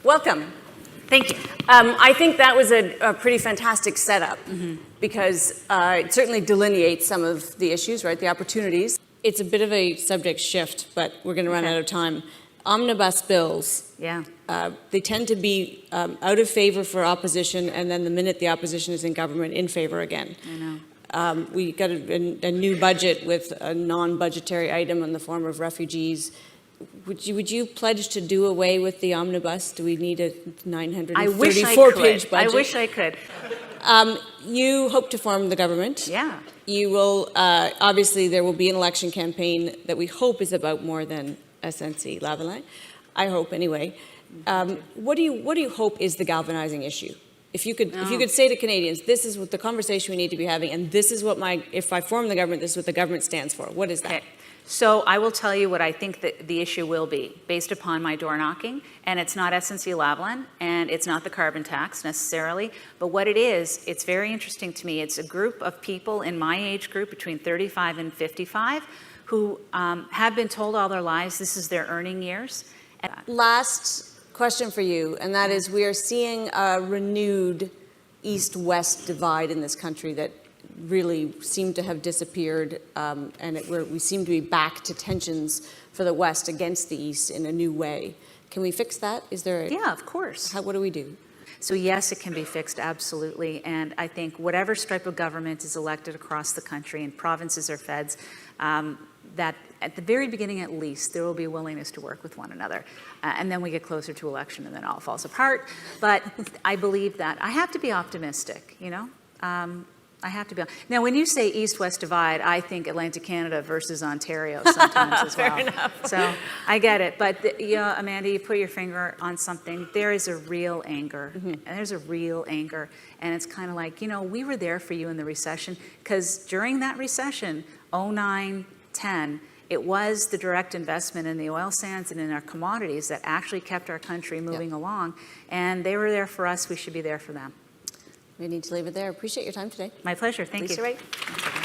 welcome. Thank you. I think that was a pretty fantastic setup because it certainly delineates some of the issues, right, the opportunities. It's a bit of a subject shift, but we're going to run out of time. Omnibus bills, Yeah. they tend to be out of favor for opposition, and then the minute the opposition is in government, in favor again. I know. We got a new budget with a non-budgetary item in the form of refugees. Would you pledge to do away with the omnibus? Do we need a 934-page budget? I wish I could. You hope to form the government. Yeah. You will, obviously, there will be an election campaign that we hope is about more than SNC-Lavalin. I hope, anyway. What do you hope is the galvanizing issue? If you could say to Canadians, this is what the conversation we need to be having, and this is what if I form the government, this is what the government stands for. What is that? Okay. So I will tell you what I think that the issue will be based upon my door knocking, and it's not SNC-Lavalin, and it's not the carbon tax necessarily, but what it is, it's very interesting to me. It's a group of people in my age group between 35 and 55 who have been told all their lives this is their earning years. Last question for you, and that is, we are seeing a renewed east-west divide in this country that really seem to have disappeared, and we seem to be back to tensions for the West against the East in a new way. Can we fix that? Is there Yeah, of course. what do we do? So yes, it can be fixed, absolutely. And I think whatever stripe of government is elected across the country, and provinces or feds, that at the very beginning at least, there will be a willingness to work with one another. And then we get closer to election and then it all falls apart. But I believe that. I have to be optimistic, you know? I have to be. Now, when you say East-West divide, I think Atlantic Canada versus Ontario sometimes as well. Fair enough. So I get it. But, you know, Amanda, you put your finger on something. There is a real anger. And there's a real anger. And it's kind of like, you know, we were there for you in the recession because during that recession, 09, 10, it was the direct investment in the oil sands and in our commodities that actually kept our country moving along. And they were there for us. We should be there for them. We need to leave it there. Appreciate your time today. My pleasure. Thank Lisa you. Raitt.